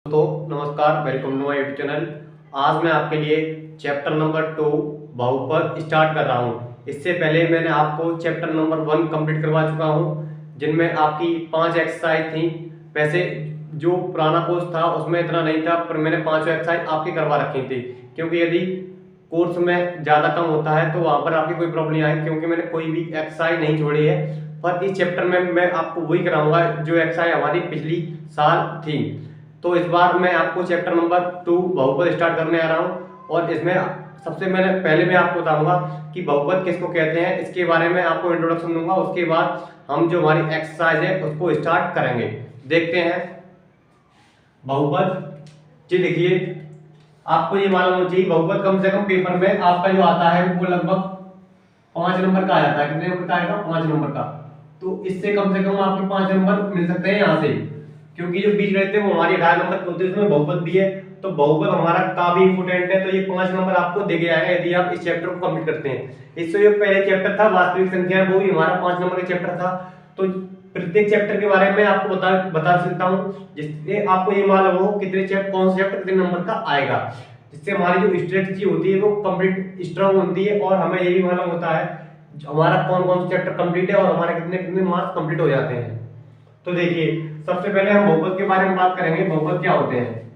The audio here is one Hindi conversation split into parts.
तो नमस्कार, welcome to my YouTube channel. आज मैं आपके लिए चैप्टर नंबर 2 बहुपद स्टार्ट कर रहा हूँ। इससे पहले मैंने आपको चैप्टर नंबर 1 कंप्लीट करवा चुका हूँ, जिनमें आपकी 5 एक्सरसाइज थी। वैसे जो पुराना कोर्स था उसमें इतना नहीं था, पर मैंने 5 एक्सरसाइज आपकी करवा रखी थी, क्योंकि यदि कोर्स में ज़्यादा कम होता है तो वहाँ पर आपकी कोई प्रॉब्लम नहीं आए, क्योंकि मैंने कोई भी एक्सरसाइज नहीं छोड़ी है। पर इस चैप्टर में मैं आपको वही कराऊंगा जो एक्सरसाइज हमारी पिछली साल थी। तो इस बार मैं आपको चैप्टर नंबर 2 बहुपद स्टार्ट करने आ रहा हूँ, और इसमें सबसे पहले मैं आपको बताऊंगा कि बहुपद किसको कहते हैं। इसके बारे में आपको इंट्रोडक्शन दूंगा, उसके बाद हम जो हमारी एक्सरसाइज है उसको स्टार्ट करेंगे। देखते हैं बहुपद। जी देखिए, आपको ये मालूम होना चाहिए बहुपद कम से कम पेपर में आपका जो आता है वो लगभग 5 नंबर का आ जाता है। कितने नंबर का आएगा? 5 नंबर का। तो इससे कम से कम आपके 5 नंबर मिल सकते हैं यहाँ से, क्योंकि जो बीच रहते हैं वो हमारी 18 नंबर के होते हैं, उसमें बहुपद भी है। तो बहुपद हमारा काफी इंपोर्टेंट है, तो ये 5 नंबर आपको दे के आएगा यदि आप इस चैप्टर को कंप्लीट करते हैं। इससे जो पहले चैप्टर था वास्तविक संख्या, वो भी हमारा 5 नंबर का चैप्टर था। तो प्रत्येक चैप्टर के बारे में आपको बता सकता हूँ, जिससे आपको ये मालूम हो कितने चैप्टर, कौन सा चैप्टर कितने नंबर का आएगा, जिससे हमारी जो स्ट्रेटजी होती है वो कंप्लीट स्ट्रांग होती है, और हमें ये भी मालूम होता है हमारा कौन कौन सा चैप्टर कंप्लीट है और हमारे कितने कितने मार्क्स कंप्लीट हो जाते हैं। तो देखिए, सबसे पहले हम बहुपद के बारे में बात करेंगे। बहुपद क्या होते हैं?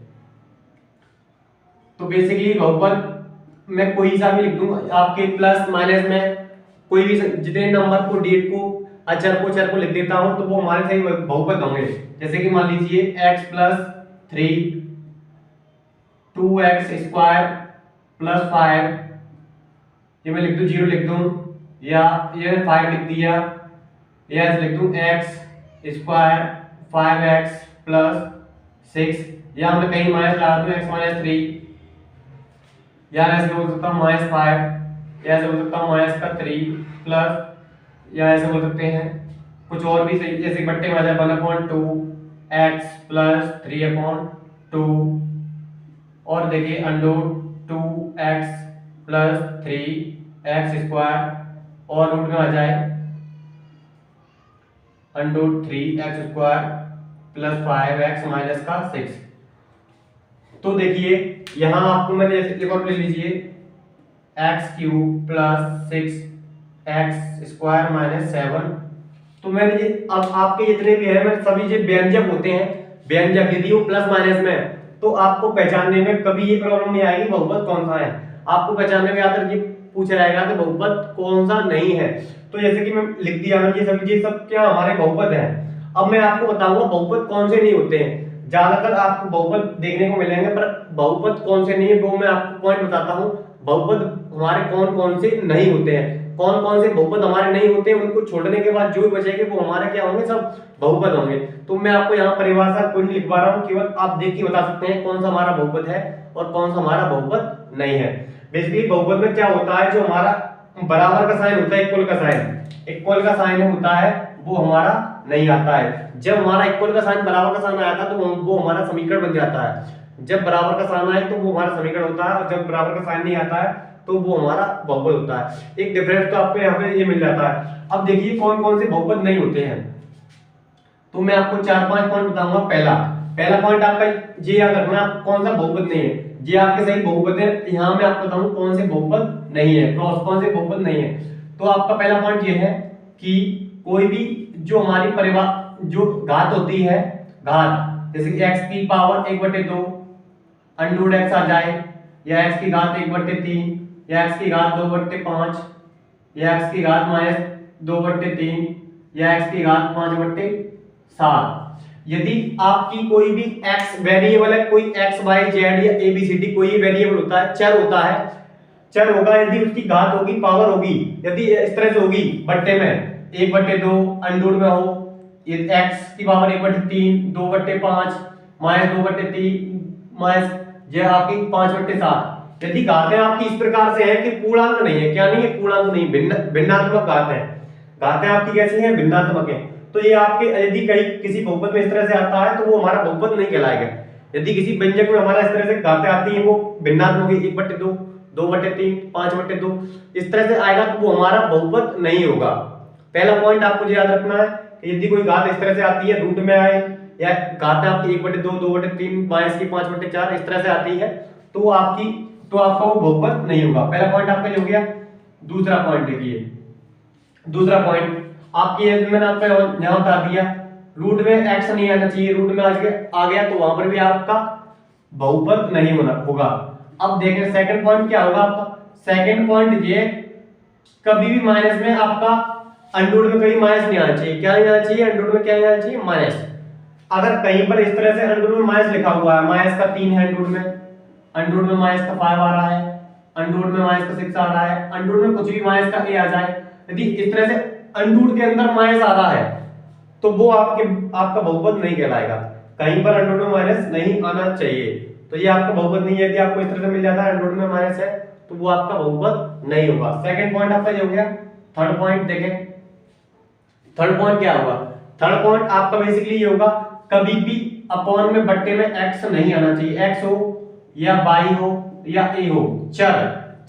तो बेसिकली बहुपद मैं कोई सा भी लिख दूं, आपके प्लस माइनस में कोई भी जितने नंबर को, डेट को, अचर को, चर को लिख देता हूं तो वो हमारे सही बहुपद होंगे। जैसे कि मान लीजिए x + 3 2x² + 5, ये मैं लिख दूं 0 लिख दूं, या ये 5 लिख दिया, या ऐसे लिख दूं x² 5x + 6, या मैं कहीं माइनस लगा दूं x - 3, या ऐसे बोल सकता हूं -5, या ऐसे बोल सकता हूं -3 प्लस, या ऐसे बोल सकते हैं कुछ और भी सही, जैसे बट्टे में आ जाए 1/2 x + 3/2, और देखिए √2x + 3x², और रूट में आ जाए √3x² + 5x - 6। तो देखिए यहां आपको मैं जैसे एक और ले लीजिए x³ + 6x² - 7। तो मैंने ये अब आपके जितने भी है, मैं सभी जो व्यंजक होते हैं, व्यंजक यदि वो प्लस माइनस में, तो आपको पहचानने में कभी ये प्रॉब्लम नहीं आएगी बहुपद कौन सा है। आपको पहचानने में आकर ये पूछा जाएगा कि बहुपद कौन सा नहीं है। तो जैसे कि मैं लिख दिया, ये सब क्या हमारे बहुपद हैं। अब मैं आपको बताऊंगा बहुपद कौन से नहीं होते हैं। ज्यादातर आपको बहुपद देखने को मिलेंगे, पर बहुपद कौन से नहीं है वो मैं आपको पॉइंट बताता हूँ। बहुपद हमारे कौन कौन से नहीं होते हैं, कौन कौन से बहुपद हमारे नहीं होते हैं, उनको छोड़ने के बाद जो भी बचेंगे वो हमारे क्या होंगे, सब बहुपद होंगे। तो मैं आपको यहाँ परिभाषा कोई नहीं लिखवा रहा हूँ, केवल आप देख के बता सकते हैं कौन सा हमारा बहुपद है और कौन सा हमारा बहुपद नहीं है। बेसिकली बहुपद में क्या होता है, जो हमारा बराबर का साइन होता है, इक्वल का साइन होता है, वो हमारा नहीं आता है। जब हमारा इक्वल का साइन बराबर का साइन आया था तो वो हमारा समीकरण बन जाता है। जब बराबर का साइन आए तो वो हमारा समीकरण होता है, और जब बराबर का साइन नहीं आता है तो वो हमारा बहुपद होता है। एक डिफरेंस तो आपको यहाँ पे ये मिल जाता है। अब देखिए कौन कौन से बहुपद नहीं होते हैं, तो मैं आपको 4-5 पॉइंट बताऊंगा। पहला पॉइंट आपका ये याद रखना, कौन सा बहुपद नहीं है, ये आपके सही बहुपद है। यहाँ मैं आपको बताऊं कौन से बहुपद नहीं है, कौन से बहुपद नहीं है। तो आपका पहला पॉइंट ये है कि कोई भी जो हमारी परिवार जो घात होती है, घात जैसे कि x की पावर 1/2 √x आ जाए, या x की घात 1/3, या x की घात 2/5, या x की घात -2/3, या x की घात 5/7। यदि आपकी कोई भी x वेरिएबल है, कोई x y z या a b c d कोई वेरिएबल होता है, चर होता है, चर होगा, यदि उसकी घात होगी, पावर होगी, यदि इस तरह से होगी बट्टे में 1/2 अंडूर में हो, ये x की पावर 1/3 2/5 -2/3 माइनस ये आपकी 5/7। यदि घातें आपकी इस प्रकार से है कि पूर्णांक नहीं है, क्या नहीं है, पूर्णांक नहीं, भिन्नात्मक घात है। घातें आपकी कैसी हैं? भिन्नात्मक है। तो ये आपके यदि कहीं किसी बहुपद में इस तरह से आता है तो वो हमारा बहुपद नहीं कहलाएगा। यदि किसी व्यंजक में हमारा इस तरह से घातें आती हैं, वो भिन्नात्मक 1/2 2/3 5/2 इस तरह से आएगा, तो वो हमारा बहुपद नहीं होगा। पहला पॉइंट आपको याद रखना है कि यदि कोई घात इस तरह से आती है, रूट में आए या घात आपकी 1/2, 2/3, माइनस की 5/4 इस तरह से आती है, तो आपका वो बहुपद नहीं होगा। पहला पॉइंट आपका हो गया। दूसरा पॉइंट देखिए, दूसरा पॉइंट आपकी मैंने आपको यहाँ बता दिया, रूट में x नहीं आना चाहिए, रूट में आ गया तो वहां पर भी आपका बहुपद नहीं होगा। अब देखें सेकंड पॉइंट क्या होगा आपका। सेकंड पॉइंट ये, कभी भी माइनस में आपका अंडर में कहीं माइनस नहीं आना चाहिए। क्या नहीं आना चाहिए अंडर में, क्या नहीं आना चाहिए, माइनस। अगर कहीं पर इस तरह से अंडर में माइनस लिखा हुआ है, माइनस का 3 है अंडर में माइनस का 5 आ रहा है, अंडर में माइनस का 6 आ रहा है, अंडर में कुछ भी माइनस का a आ जाए, यदि इस तरह से अंडर के अंदर माइनस आ रहा है तो वो आपका बहुपद नहीं कहलाएगा। कहीं पर अंडर में माइनस नहीं आना चाहिए, तो ये आपका बहुपद नहीं है। यदि आपको इस तरह से मिल जाता है अंडर में माइनस है तो वो आपका बहुपद नहीं होगा। सेकंड पॉइंट आपका ये हो गया। थर्ड पॉइंट देखें, थर्ड पॉइंट क्या होगा। थर्ड पॉइंट आपका बेसिकली ये होगा, कभी भी अपॉन में बट्टे में x नहीं आना चाहिए। x हो या y हो या a हो, चर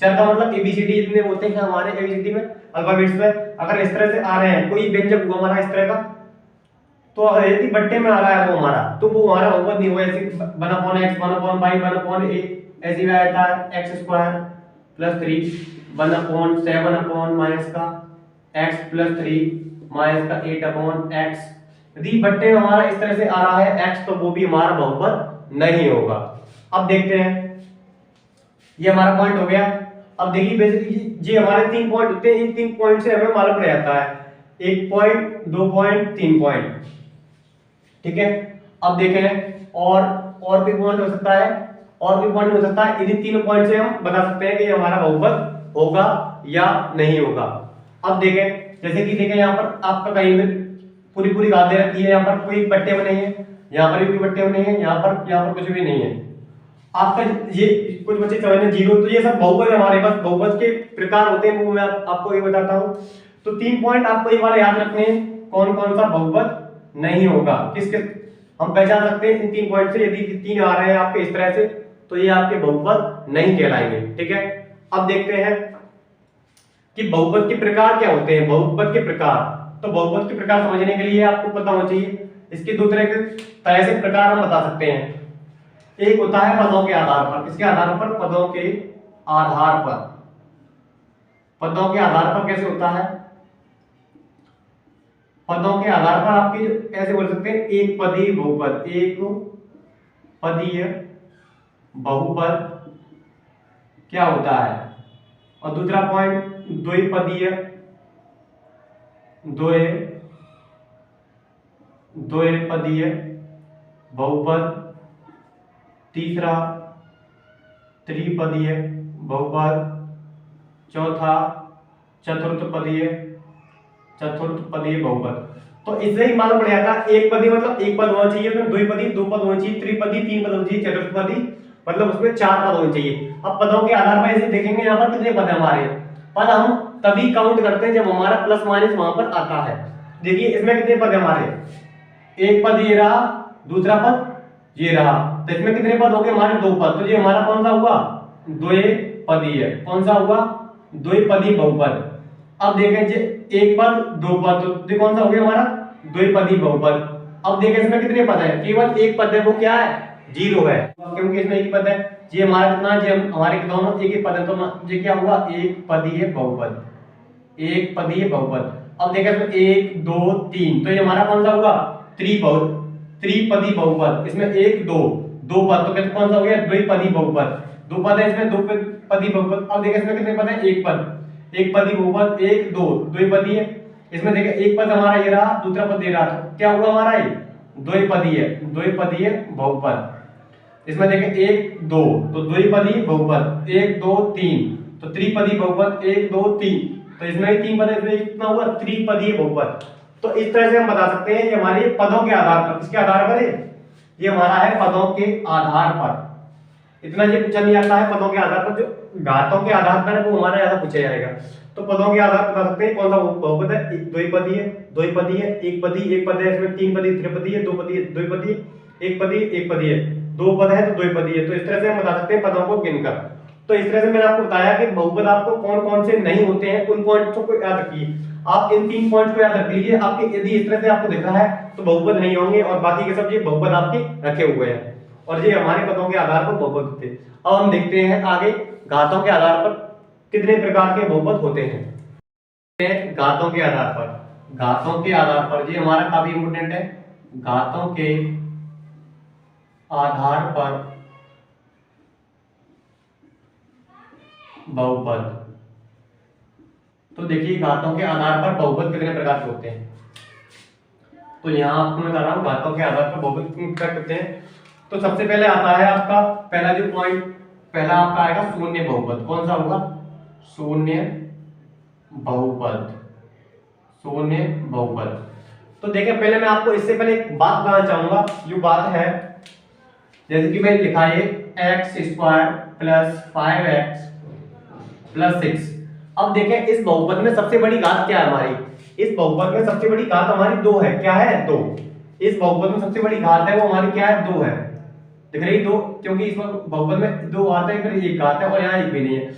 का मतलब एबीसीडी इतने होते हैं हमारे एबीसीडी में, अल्फाबेट्स में। अगर इस तरह से आ रहे हैं, कोई व्यंजक हुआ हमारा इस तरह का, तो अगर यदि बट्टे में आ रहा है वो हमारा, तो वो हमारा बहुपद नहीं होगा। ऐसे 1/x 1/y 1/a ऐसे भी आता है, x² + 3 1/7 माइनस का x + 3 माइनस का 8/x। यदि बट्टे में हमारा इस तरह से आ रहा है x, तो वो भी हमारा बहुपद नहीं होगा। अब देखते हैं, ये हमारा पॉइंट हो गया। अब देखिए बेसिकली ये हमारे 3 पॉइंट होते हैं, इन 3 पॉइंट से हमें मालूम पड़ जाता है 1 पॉइंट, 2 पॉइंट, 3 पॉइंट, ठीक है। अब देखें और भी पॉइंट हो सकता है, और भी पॉइंट हो सकता है। इन 3 पॉइंट से हम बता सकते हैं कि ये हमारा बहुपद होगा या नहीं होगा। अब देखें, जैसे कि देखें यहाँ पर आपका कहीं भी पूरी घात दे रखी है, यहाँ पर कोई बट्टे में नहीं है, यहाँ पर भी कोई बट्टे में नहीं है, यहाँ पर कुछ भी नहीं है। आपका ये कुछ बच्चे समझने 0, तो ये सब बहुपद हमारे पास बहुपद के प्रकार होते हैं, वो मैं आपको ये बताता हूँ। तो 3 पॉइंट आपको एक बार याद रखने हैं, कौन कौन सा बहुपद नहीं होगा, किसके हम पहचान सकते हैं इन 3 पॉइंट से। यदि 3 आ रहे हैं आपके इस तरह से, तो ये आपके बहुपद नहीं कहलाएंगे, ठीक है। अब देखते हैं कि बहुपद के प्रकार क्या होते हैं। बहुपद के प्रकार, तो बहुपद के प्रकार समझने के लिए आपको पता होना चाहिए, इसके दो तरह से प्रकार हम बता सकते हैं। एक होता है पदों के आधार पर। किसके आधार पर, पदों के आधार पर। पदों के आधार पर कैसे होता है, पदों के आधार पर आपके ऐसे बोल सकते हैं, एक पदीय बहुपद, एक पदीय बहुपद क्या होता है। और दूसरा पॉइंट द्विपदीय, द्विपदीय बहुपद। तीसरा त्रिपदीय बहुपद। चौथा चतुर्थपदीय बहुपद। तो इससे ही मालूम पड़ जाता है, एक पदी मतलब एक पद होना चाहिए, उसमें द्विपदी 2 पद होने चाहिए, त्रिपदी 3 पद होने चाहिए, चतुर्थपदी मतलब उसमें 4 पद होने चाहिए। अब पदों के आधार पर इसे देखेंगे यहाँ पर कितने पद है हमारे। पद हम तभी काउंट करते हैं जब हमारा प्लस माइनस वहां पर आता है। देखिए इसमें कितने पद है हमारे, एक पद ये रहा, दूसरा पद ये रहा, तो इसमें कितने पद हो गए हमारे, 2 पद। तो ये हमारा कौन सा हुआ, द्विपदीय। कौन सा हुआ, द्विपदी बहुपद। अब देखें जी, एक पद 2 पद, तो कौन सा हो गया हमारा, द्विपदी बहुपद। अब देखें इसमें कितने पद है, केवल एक पद है, वो क्या है, 0 है, क्योंकि इसमें एक पद है। ये हमारा कितना, ये हमारे दोनों एक ही पद है, तो ये क्या हुआ, एक पदीय बहुपद, एक पदीय बहुपद। अब देखें इसमें 1 2 3, तो ये हमारा कौन सा हुआ, त्रिपदी बहुपद। इसमें 1 2 पद, तो कौन सा हो गया, द्विपदी बहुपद। 2 पद है इसमें, द्विपदी बहुपद। अब देखिए इसमें कितने पद है, एक पद, एक पदी बहुपद, 1 2 द्विपदी है। इसमें देखिए एक पद हमारा ये रहा, दूसरा पद ये रहा, तो क्या हुआ हमारा ये द्विपदीय बहुपद। इसमें देखिए 1 2, तो द्विपदी बहुपद, 1 2 3, तो त्रिपदी बहुपद, 1 2 3, तो इसमें 3 पद है, इसमें कितना हुआ, त्रिपदीय बहुपद। तो इस तरह से हम बता सकते हैं, ये हमारे पदों के आधार पर। किसके आधार पर है, ये हमारा है पदों के आधार पर। इतना ये पूछा नहीं जाता है, पदों के आधार पर, जो घातों के आधार पर है वो हमारा ज्यादा पूछा जाएगा। तो पदों के आधार पर बता सकते हैं कौन सा बहुपद है, द्विपदीय, एक पद है, इसमें 3 पदी, त्रिपदीय, 2 पदी, द्विपदीय, एक पदीय, 2 पद है तो द्विपदीय। तो इस तरह से हम बता सकते हैं पदों को गिनकर। तो इस तरह से मैंने आपको बताया कि बहुपद आपको कौन कौन से नहीं होते हैं, उन पॉइंट्स को याद रखिए। आप इन 3 पॉइंट को याद रख लीजिए। आपके यदि इस तरह से आपको दिख रहा है तो बहुपद नहीं होंगे, और बाकी के सब ये बहुपद आपके रखे हुए हैं, और ये हमारे पदों के आधार पर बहुपद होते हैं। अब हम देखते हैं आगे घातों के आधार पर कितने प्रकार के बहुपद होते हैं। घातों के आधार पर, घातों के आधार पर ये हमारा काफी इंपोर्टेंट है। घातों के आधार पर बहुपद, तो देखिए घातों के आधार पर बहुपद कितने प्रकार के होते हैं। तो यहाँ आपको मैं बता रहा हूँ घातों के आधार पर बहुपद कितने प्रकार होते हैं। तो सबसे पहले आता है आपका पहला जो पॉइंट, पहला आपका आएगा शून्य बहुपद। कौन सा होगा? शून्य बहुपद, शून्य बहुपद। तो देखिए पहले मैं आपको इससे पहले एक बात बताना चाहूंगा। ये बात है जैसे कि मैंने लिखा है x² + 5x + 6। अब देखें इस बहुपद में सबसे बड़ी घात क्या है हमारी? इस बहुपद में सबसे बड़ी घात हमारी 2 है। क्या है? 2। इस बहुपद में सबसे बड़ी घात है वो हमारी क्या है? 2 है। दिख रही 2, क्योंकि इस बहुपद में 2 आते हैं, फिर एक घात है और यहाँ एक भी नहीं है।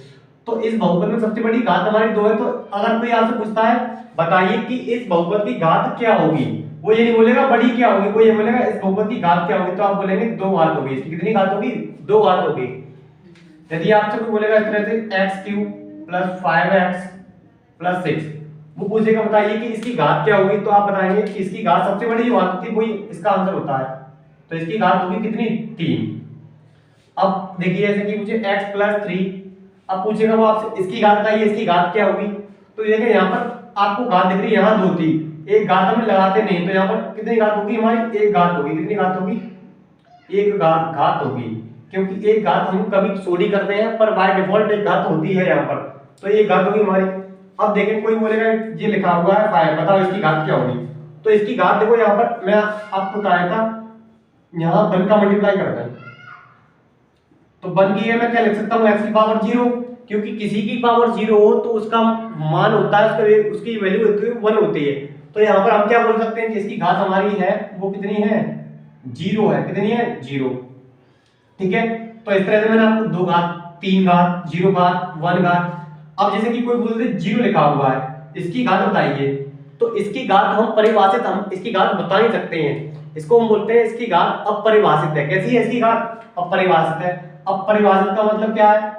तो इस बहुपद में सबसे बड़ी घात हमारी 2 है। तो अगर कोई आपसे पूछता है बताइए कि इस बहुपद की घात क्या होगी, वो ये नहीं बोलेगा बड़ी क्या होगी, कोई ये बोलेगा इस बहुपद की घात क्या होगी, तो आप बोलेंगे 2 घात होगी। इसकी कितनी घात होगी? 2 घात होगी। यदि आपसे कोई बोलेगा इस तरह से x³ + 5x + 6, वो पूछेगा बताइए कि इसकी घात क्या होगी, तो आप बताएंगे कि इसकी घात सबसे बड़ी जो घात होती है वही इसका आंसर होता है। तो इसकी घात होगी कितनी? 3। अब देखिए जैसे कि मुझे x + 3, अब पूछेगा वो आपसे इसकी घात बताइए, इसकी घात क्या होगी। तो देखिए यहाँ पर आपको घात दिख रही है, यहाँ 2 थी, एक घात हम लगाते नहीं, तो यहाँ पर कितनी घात होगी हमारी? एक घात होगी। कितनी घात होगी? एक घात होगी, क्योंकि एक घात हम कभी चोरी करते हैं पर बाय डिफॉल्ट एक घात होती है यहाँ पर, तो एक घात होगी हमारी। अब देखें कोई बोलेगा ये लिखा हुआ है 5, बताओ इसकी घात क्या होगी। तो इसकी घात देखो यहाँ पर मैं आपको बताया था, यहाँ 1 का मल्टीप्लाई करता है, तो 1 की मैं क्या लिख सकता हूँ? x की पावर 0, क्योंकि किसी की पावर 0 हो तो उसका मान होता है, उसकी वैल्यू होती है 1 होती है। तो यहाँ पर हम क्या बोल सकते हैं कि इसकी घात हमारी है वो कितनी है? 0 है। कितनी है? 0। ठीक है, तो इस तरह से मैंने आपको 2 घात, 3 घात, 0 घात, 1 घात। अब जैसे कि कोई बोलते 0 लिखा हुआ है, इसकी घात बताइए, तो इसकी घात हम परिभाषित, हम इसकी घात बता नहीं सकते हैं, इसको हम बोलते हैं इसकी घात अपरिभाषित है। कैसी है इसकी घात? अपरिभाषित है। अपरिभाषित का मतलब क्या है?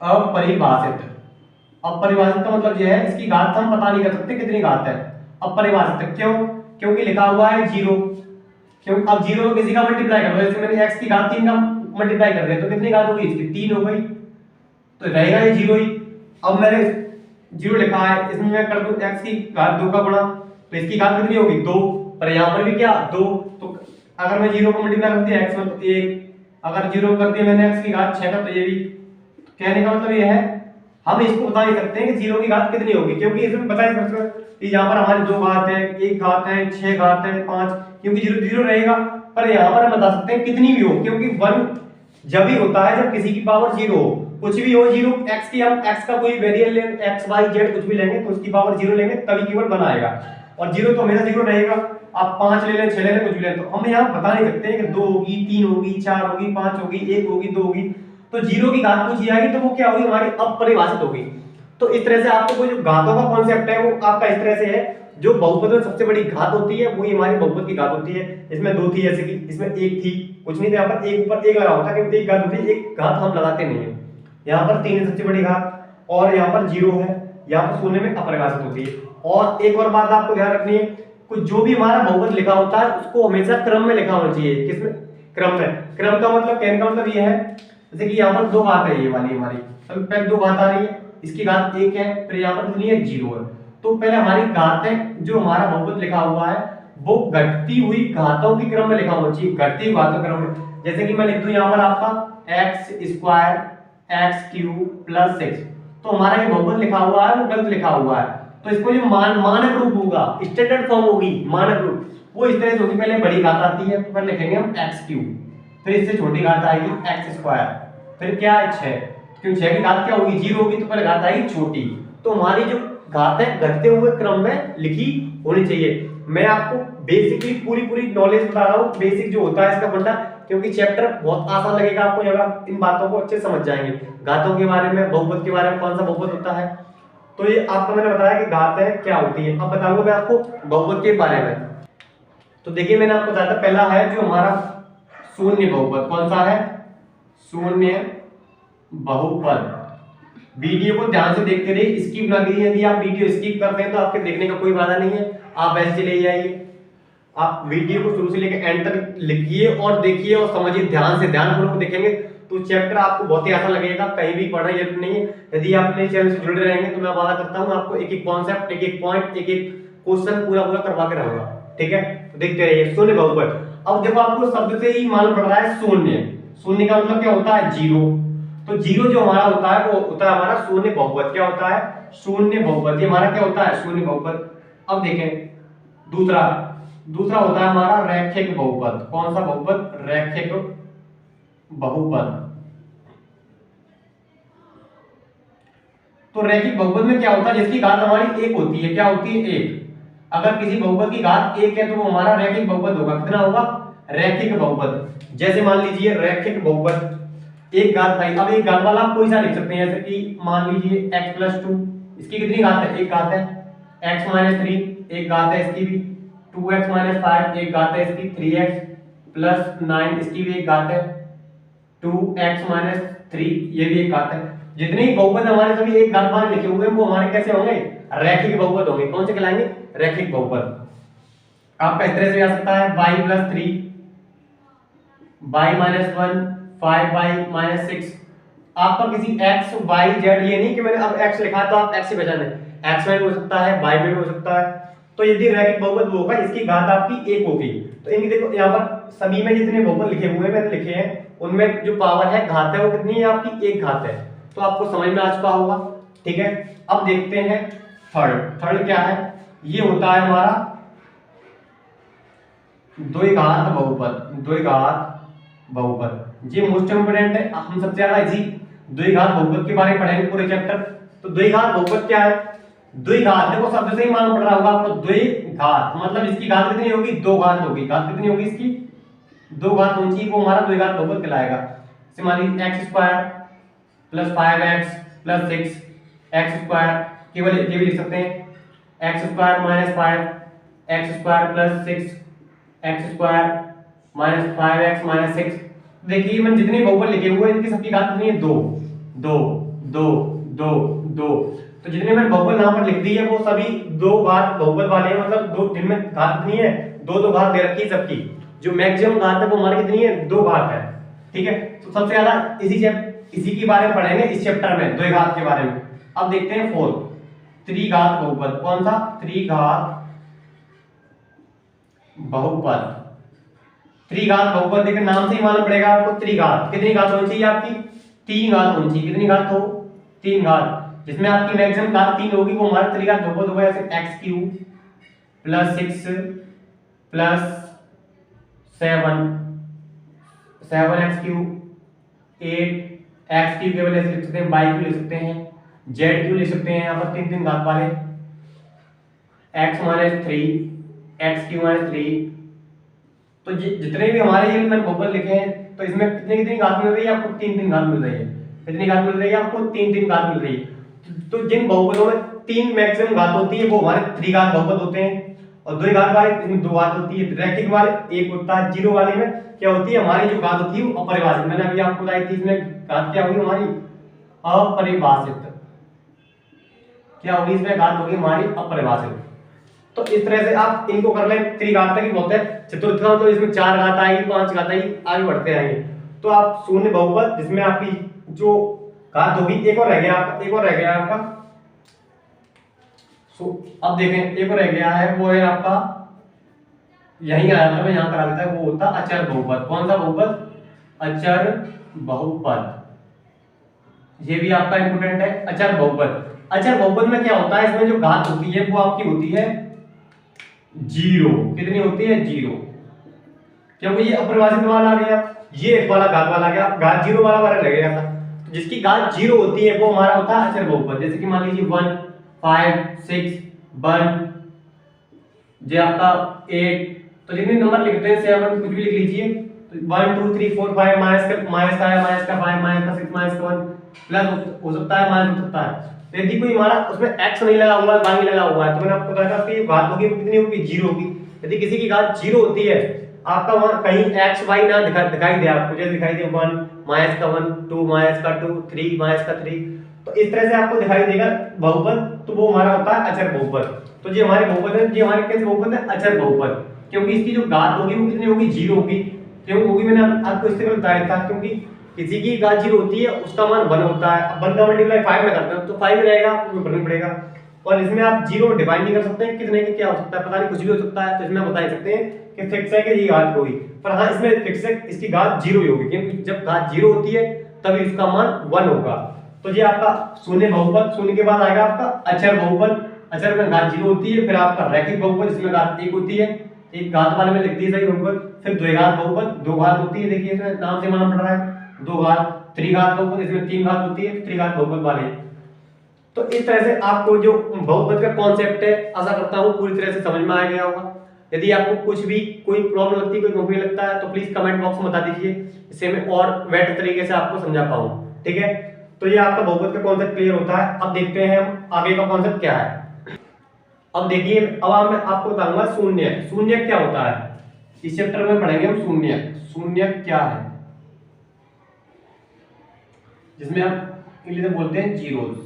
अपरिभाषित, अपरिभाषित का मतलब यह है इसकी घात हम पता नहीं कर सकते कितनी घात है। अपरिभाषित क्यों? क्योंकि लिखा हुआ है 0, क्यों? अब 0 को किसी का मल्टीप्लाई कर दो, जैसे मैंने x की घात 3 का मल्टीप्लाई कर दिया, तो कितनी घात होगी इसकी? 3 हो गई, तो रहेगा ये 0 ही। अब मैंने 0 लिखा है, इसमें मैं कर दूं x की घात 2 का गुणा, तो इसकी घात कितनी होगी? 2। पर यहाँ पर भी क्या? 2। तो अगर मैं 0 को मल्टीप्लाई कर दिया x में तो 1, अगर 0 कर दिया मैंने x की घात 6 का, तो ये भी। कहने का मतलब ये है हम इसको बता नहीं सकते हैं कि 0 की घात कितनी होगी, क्योंकि इसमें बता नहीं सकते कि यहाँ पर हमारी 2 घात है, 1 घात है, 6 घात है, 5, क्योंकि 0 रहेगा। पर यहाँ पर हम बता सकते हैं कितनी भी हो, क्योंकि 1 जब ही होता है जब किसी की पावर 0 हो। कुछ भी हो 0, x की हम x का कोई वेरिएबल लें, x y z कुछ भी लेंगे तो उसकी पावर 0 लेंगे तभी केवल 1 आएगा, और 0 तो हमेशा 0 रहेगा। आप 5 ले लें, 6 ले लें, कुछ भी लें, तो हम यहाँ बता नहीं सकते हैं कि 2 होगी, 3 होगी, 4 होगी, 5 होगी, 1 होगी, 2 होगी। तो 0 की घात पूछी जाएगी तो वो क्या होगी? हमारी अपरिभाषित होगी। तो इस तरह से आपको कोई जो घातों का कॉन्सेप्ट है वो आपका इस तरह से है, जो बहुपद में सबसे बड़ी घात होती है वही हमारी बहुपद की घात होती है। इसमें 2 थी, जैसे कि इसमें 1 थी, कुछ नहीं था, यहाँ पर एक ऊपर 1 लगा होता है, क्योंकि एक घात होती है, एक घात हम लगाते नहीं है। यहाँ पर 3 है सबसे बड़ी घात, और यहाँ पर 0 है, यहाँ पर शून्य में अपरिभाषित होती है। और एक और बात आपको ध्यान रखनी है, कुछ जो भी हमारा बहुपद लिखा होता है उसको हमेशा क्रम में लिखा होना चाहिए। किसमें? क्रम में। क्रम का मतलब, कहने का मतलब ये है, जैसे कि यहाँ पर 2 घात है, ये वाली हमारी पहले 2 घात आ रही है, इसकी घात 1 है, फिर यहाँ पर कितनी है? 0 है। तो पहले हमारी घात है, जो हमारा बहुपद लिखा हुआ है वो घटती हुई घातों के क्रम में लिखा होना चाहिए, घटती हुई घातों के क्रम में। जैसे कि मैं लिख दूं यहाँ पर आपका x² x³ + 6, तो हमारा ये बहुपद लिखा हुआ है वो गलत लिखा हुआ है। तो इसको जो मानक रूप होगा, स्टैंडर्ड फॉर्म होगी, मानक रूप, वो इस तरह से होगी। पहले बड़ी घात आती है तो पहले लिखेंगे हम x³, फिर इससे छोटी घात आएगी x², फिर क्या है 6, क्योंकि 6 की घात क्या होगी? 0 होगी, तो पहले घात आएगी छोटी। तो हमारी जो घात है घटते हुए क्रम में लिखी होनी चाहिए। मैं आपको बेसिकली पूरी नॉलेज बता रहा हूँ, बेसिक जो होता है इसका फंडा, क्योंकि चैप्टर बहुत आसान लगेगा आपको अगर आप इन बातों को अच्छे समझ जाएंगे। घातों के बारे में, बहुपद के बारे में, कौन सा बहुपद होता है, तो ये आपको मैंने बताया कि घात है क्या होती है। अब बताऊंगा मैं आपको बहुपद के बारे में। तो देखिए मैंने आपको बताया था, पहला है जो हमारा शून्य बहुपद। कौन सा है? शून्य बहुपद। वीडियो को ध्यान से देखते रहिए, स्किप ना करिए। यदि आप वीडियो स्किप करते हैं तो आपके देखने का कोई फायदा नहीं है, आप ऐसे ले जाइए। आप वीडियो को शुरू से लेकर एंड तक लिखिए और देखिए और समझिए ध्यान से, ध्यानपूर्वक देखेंगे तो चैप्टर आपको बहुत ही आसान लगेगा, कहीं भी पढ़ना जरूरत नहीं है। यदि आप अपने चैनल से जुड़े रहेंगे तो मैं वादा करता हूँ आपको एक एक कॉन्सेप्ट, एक एक पॉइंट, एक एक क्वेश्चन पूरा पूरा करवा के रहूंगा। ठीक है, तो देखते रहिए। शून्य बहुपद। अब देखो आपको शब्द से ही मालूम पड़ रहा है शून्य। शून्य का मतलब क्या होता है? जीरो। तो जीरो जो हमारा होता है वो होता है हमारा शून्य बहुपद। क्या होता है? शून्य बहुपद। ये हमारा क्या होता है? शून्य बहुपद। अब देखें दूसरा होता है हमारा रैखिक बहुपद। कौन सा बहुपद? रैखिक बहुपद। तो रैखिक बहुपद में क्या होता है? जिसकी घात हमारी एक होती है। क्या होती है? एक। अगर किसी बहुपद की घात एक है तो वो हमारा रैखिक बहुपद होगा। कितना होगा? रैखिक बहुपद। जैसे मान लीजिए रैखिक बहुपद, एक घात भाई, अब एक घात वाला आप कोई सा लिख सकते हैं, जैसे कि मान लीजिए x+2, इसकी कितनी घात है? एक घात है। x-3, एक घात है इसकी भी। 2x-5, एक घात है इसकी। 3x+9, इसकी भी एक घात है। 2x-3, ये भी एक घात है। जितने ही बहुपद हमारे सभी एक घात वाले लिखे हुए हैं वो हमारे कैसे होंगे? रैखिक बहुपद होंगे। कौन से कहलाएंगे? रैखिक बहुपद। आपका इस तरह से आ सकता है y+3, y-1, 5y-6। आपका किसी x, y, z, ये नहीं कि मैंने अब x लिखा तो आप x से पहचाने, x में भी हो सकता है, y में भी हो सकता है। तो यदि रैखिक बहुपद वो होगा इसकी घात आपकी एक होगी। तो इनकी देखो यहाँ पर सभी में जितने बहुपद लिखे हुए हैं मैंने लिखे हैं, उनमें जो पावर है, घात है, वो कितनी है आपकी? एक घात है। तो आपको समझ में आ चुका होगा। ठीक है, अब देखते हैं थर्ड क्या है? ये होता है हमारा द्विघात बहुपद। द्विघात बहुपद ये मोस्ट इंपोर्टेंट है। हम सबसे ज्यादा इसी द्विघात बहुपद के बारे में पढ़ेंगे पूरे चैप्टर। तो द्विघात बहुपद क्या है? द्विघात देखो शब्द से ही मालूम पड़ रहा होगा आपको। द्विघात मतलब इसकी घात कितनी होगी? दो घात होगी। घात कितनी होगी इसकी? दो घात ऊंची, वो हमारा द्विघात बहुपद कहलाएगा। जैसे मान लीजिए x² + 5x + 6, x² केवल ये भी लिख सकते हैं, x² - 5, x² + 6, x² - 5x - 6। देखिए मैंने जितने बहुपद लिखे हुए हैं इनकी सबकी घात कितनी है? 2 2 2 2 2। तो जितने मैंने बहुपद यहां पर लिख दी है वो सभी दो घात बहुपद वाले हैं, मतलब दो, जिनमें घात कितनी है? दो घात दे रखी है सबकी। जो मैक्सिमम घात है वो हमारी कितनी है? 2 घात है। ठीक है, तो सबसे ज्यादा इसी के बारे में पढ़ेंगे इस चैप्टर में, द्विघात के बारे में। अब देखते हैं फोर्थ, त्रिघात बहुपद। कौन सा? त्रिघात बहुपद। त्रिघात बहुपद देखिए नाम से ही मालूम पड़ेगा आपको। त्रिघात कितनी घात होनी चाहिए आपकी? 3 घात होनी चाहिए। कितनी घात हो? 3 घात। जिसमें आपकी मैक्सिमम घात 3 होगी वो हमारा त्रिघात बहुपद होगा। जैसे x³ + 6 + 7 7x³ 8 x³ केवल ऐसे लिख सकते हैं, y³ लिख सकते हैं, z³ लिख सकते हैं। यहाँ पर 3 घात वाले x-3 x³ - 3। तो जितने भी हमारे ये मैंने बहुपद लिखे हैं तो इसमें कितनी घात मिल रही है आपको? 3 घात मिल रही है। कितनी घात मिल रही है आपको? 3 घात मिल रही है। तो जिन बहुपदों में 3 मैक्सिमम घात होती है वो हमारे त्रिघात बहुपद होते हैं। और द्विघात वाले इसमें 2 घात होती है। रैखिक वाले 1 होता है। जीरो वाले में क्या होती है? हमारी जो घात होती है वो अपरिभाषित। मैंने अभी आपको बताई थी इसमें घात क्या हुई हमारी? अपरिभाषित। क्या होगी इसमें? घात होगी हमारी अपरिभाषित। तो इस तरह से आप इनको कर लें। त्रिघात तक बहुत है। चतुर्थ का तो इसमें 4 घात आएगी, 5 घात आएगी, आगे बढ़ते आएंगे। तो आप शून्य बहुपद जिसमें आपकी जो घात होगी, एक और रह गया आपका अब देखें, एक और रह गया है, वो है आपका यही आया था, मैं यहां करा देता, वो होता अचर बहुपद। कौन सा बहुपद? अचर बहुपद। ये भी आपका इंपोर्टेंट है, अचर बहुपद। अचर बहुपद में क्या होता है? इसमें जो घात होती है वो आपकी होती है 0। कितनी होती है? 0। क्योंकि ये अपरिभाषित वाला आ गया, ये एक वाला घात वाला आ गया, घात 0 वाला रह गया था। तो जिसकी घात 0 होती है वो हमारा होता है अचर बहुपद। जैसे कि मान लीजिए 1 5 6 1, ये आपका 8। तो जितने नंबर लिखते हैं 7 कुछ भी लिख लीजिए। तो 1 2 3 4 5 माइनस का है, माइनस का 5 माइनस का 6 माइनस का 1 प्लस हो सकता है, माइनस हो सकता है। तो यदि कोई हमारा उसमें x नहीं लगा हुआ है, y नहीं लगा हुआ है, तो मैंने आपको बताया था कि घात होगी कितनी होगी, 0 होगी। यदि किसी की घात 0 होती है, आपका वहां कहीं x y ना दिखाई दे आपको, जैसे दिखाई दे 1 माइनस का 1 2 माइनस का 2 3 माइनस का 3, तो इस तरह से आपको दिखाई देगा बहुपद, तो वो हमारा होता है अचर बहुपद। तो ये हमारे बहुपद है, ये हमारे कैसे बहुपद है, अचर बहुपद, क्योंकि इसकी जो घात होगी वो कितनी होगी, 0 होगी। क्यों होगी, मैंने आपको इससे पहले बताया था, क्योंकि किसी की घात 0 होती है उसका मान 1 होता है। अब 1 का मल्टीप्लाई 5 में करते हैं तो 5 रहेगा, आपको करना पड़ेगा। और इसमें आप 0 डिफाइन नहीं कर सकते कितने के क्या हो सकता है, पता नहीं कुछ भी हो सकता है, तो इसमें बता सकते हैं कि फिक्स है कि ये घात होगी। पर हाँ, इसमें फिक्स है इसकी घात 0 ही होगी, क्योंकि जब घात 0 होती है तभी इसका मान 1 होगा। तो ये आपका शून्य बहुपद, शून्य के बाद आएगा आपका अचर बहुपद, अचर में घात 0 होती है। फिर आपका रैखिक बहुपद, जिसमें घात 1 होती है, एक घात वाले में लिख दी सही बहुपद। फिर द्विघात बहुपद, 2 घात होती है, देखिए इसमें नाम से मालूम पड़ रहा है 2 घात। त्रिघात बहुपद, इसमें 3 घात होती है, त्रिघात बहुपद वाले। तो इस तरह से आपको जो बहुपद का कॉन्सेप्ट है, आशा करता हूं पूरी तरह से समझ में आ गया होगा। यदि आपको कुछ भी कोई प्रॉब्लम लगती है, कोई कंफ्यूजन लगता है, तो प्लीज कमेंट बॉक्स में बता दीजिए, इससे मैं और बेटर तरीके से आपको समझा पाऊं। ठीक है, तो ये आपका बहुपद का कॉन्सेप्ट क्लियर होता है। अब देखते हैं हम आगे का कॉन्सेप्ट क्या है। अब देखिए, अब मैं आपको बताऊंगा शून्य। शून्य क्या होता है, इस चैप्टर में पढ़ेंगे हम शून्य। शून्य क्या है, जिसमें हम इंग्लिश में बोलते हैं जीरोस।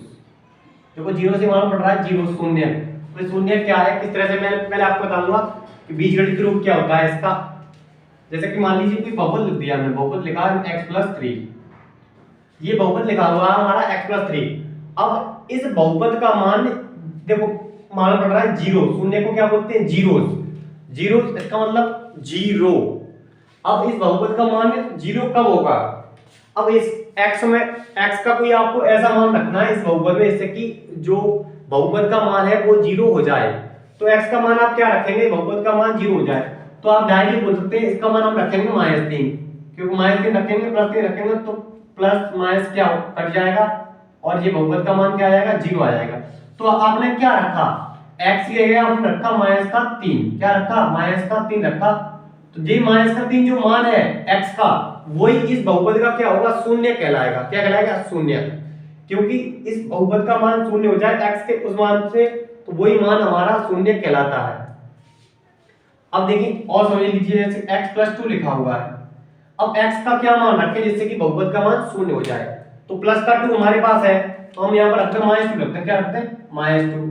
देखो, जीरो से मालूम पड़ रहा है जीरो, शून्य। तो शून्य क्या है, किस तरह से मैं पहले आपको बताऊंगा कि बीजगणित रूप क्या होता है इसका। जैसे कि मान लीजिए कोई बहुपद लिख दिया, हमने बहुपद लिखा है x+3, ये बहुपद लिखा हुआ है हमारा x+3। अब इस बहुपद का मान देखो मालूम पड़ रहा है जीरो, शून्य को क्या बोलते हैं, जीरोस। जीरोस इसका मतलब जीरो। अब इस बहुपद का मान जीरो कब होगा, अब इस x में x का कोई आपको ऐसा मान रखना है इस बहुपद में, इससे कि जो बहुपद का मान है वो जीरो हो जाए। तो x का मान आप क्या रखेंगे, बहुपद का मान जीरो हो जाए, तो आप डायरेक्टली बोल सकते हैं इसका मान हम रखेंगे -3, क्योंकि -3 रखेंगे +3 रखेंगे तो प्लस माइनस क्या कट जाएगा, और ये बहुपद का मान क्या आ जाएगा, जीरो आ जाएगा। तो आपने क्या रखा, x की जगह हमने रखा -3, क्या रखा, -3 रखा। तो ये -3 जो मान है x का, वही इस बहुपद का क्या होगा, शून्य कहलाएगा। क्या कहलाएगा, शून्य। क्योंकि इस बहुपद का मान शून्य हो जाए x के उस मान से, तो वही मान हमारा शून्य कहलाता है। अब देखिए और समझ लीजिए, जैसे x+2 लिखा हुआ है। अब x का क्या मान रखें जिससे कि बहुपद का मान शून्य हो जाए, तो प्लस का 2 हमारे पास है, तो हम यहाँ पर रखते हैं -2, रखते हैं क्या, रखते हैं -2।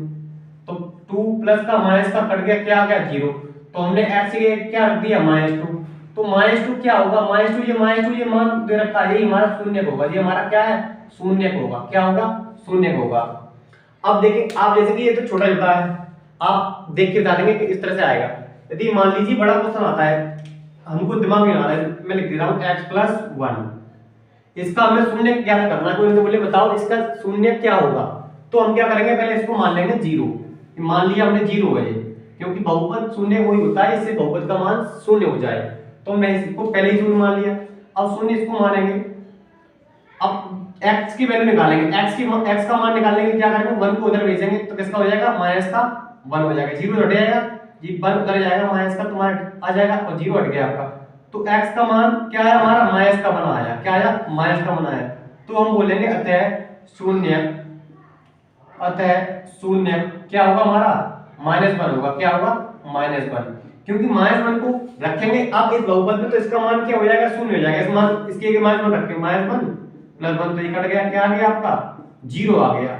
तो 2 प्लस का माइनस का कट गया, क्या आ गया, 0। तो हमने x के क्या रख दिया, -2। तो -2 क्या होगा, -2 ये मान दे रखा है, ये हमारा शून्य होगा, ये हमारा क्या है, शून्य होगा। क्या होगा, शून्य होगा। अब देखिए आप, जैसे कि ये तो छोटा छोटा है, आप देख के बता देंगे कि इस तरह से आएगा। यदि मान लीजिए बड़ा क्वेश्चन आता है, हमको दिमाग में आ रहा है, मैं लिख देता हूँ x+1, इसका हमें शून्य ज्ञात करना है। कोई मुझे बोले बताओ इसका शून्य क्या होगा, तो हम क्या करेंगे, पहले इसको मान लेंगे 0। मान लिया हमने 0 है, क्योंकि बहुपद शून्य वही होता है इससे बहुपद का मान शून्य हो जाए, तो मैं इसको पहले ही शून्य मान लिया। अब शून्य इसको मानेंगे, अब x की वैल्यू निकालेंगे, x का मान निकालने के लिए क्या करेंगे, 1 को उधर भेजेंगे, तो किसका हो जाएगा, -1 हो जाएगा। 0 हट जाएगा, जी 1 उधर जाएगा, माइनस का तुम्हारा आ जाएगा, और 0 हट गया आपका। तो x का मान क्या है हमारा, माइनस का मान आया, क्या आया, माइनस का मान आया। तो हम बोलेंगे अतः शून्य क्या होगा हमारा, -1 होगा। क्या होगा, -1, क्योंकि -1 को रखेंगे अब इस बहुपद में, तो इसका मान क्या हो जाएगा, शून्य हो जाएगा। इस मान इसके आगे -1 रखेंगे, -1 +1, तो ये कट गया, क्या आ गया आपका, 0 आ गया।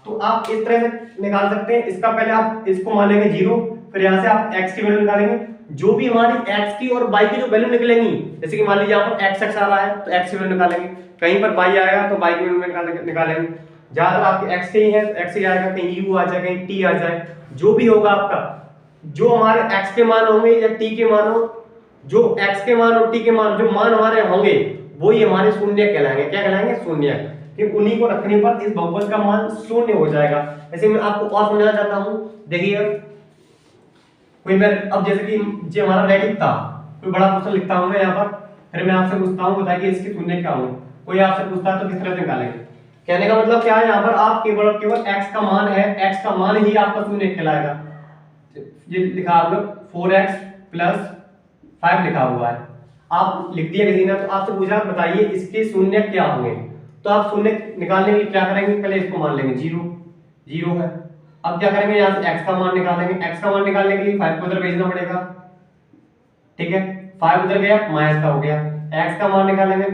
तो आप इस तरह से निकाल सकते हैं। इसका पहले आप इसको मानेंगे 0, फिर यहाँ से आप x की वैल्यू निकालेंगे। जो भी हमारी x की और y की जो वैल्यू निकलेंगी, जैसे कि मान लीजिए यहाँ पर x आ रहा है तो x की वैल्यू निकालेंगे, कहीं पर y आएगा तो y की वैल्यू निकालेंगे। जहां तक आपके x ही है तो x ही आएगा, कहीं u आ जाए, कहीं t आ जाए, जो भी होगा आपका, जो हमारे x के मान होंगे या t के मान हो, जो x के मान और t के मान, जो मान हमारे होंगे वही हमारे शून्य कहलाएंगे। क्या कहलाएंगे, शून्य, क्योंकि उन्हीं को रखने पर इस बहुपद का मान शून्य हो जाएगा। ऐसे मैं आपको और समझाना चाहता हूं, देखिए कोई मैं अब जैसे कि जो हमारा रैखिक था, कोई बड़ा क्वेश्चन लिखता हूं मैं यहाँ पर, फिर मैं आपसे पूछता हूं बताइए इसके शून्य क्या होंगे। कोई आपसे पूछता है तो किस तरह से निकालेंगे। कहने का मतलब क्या है, यहाँ पर आप केवल x का मान है, x का मान ही आपका शून्य कहलाएगा। ये लिखा हुआ 4x + 5 लिखा हुआ है, आप लिख दिया किसी ने, तो आपसे पूछा बताइए इसके शून्य क्या होंगे, तो आप शून्य निकालने के लिए क्या करेंगे, पहले इसको मान लेंगे 0 0 है। अब क्या करेंगे, यहाँ से x का मान निकालेंगे। x का मान निकालने के लिए 5 को उधर भेजना पड़ेगा, ठीक है। 5 उधर गया, माइनस का हो गया। x का मान निकालेंगे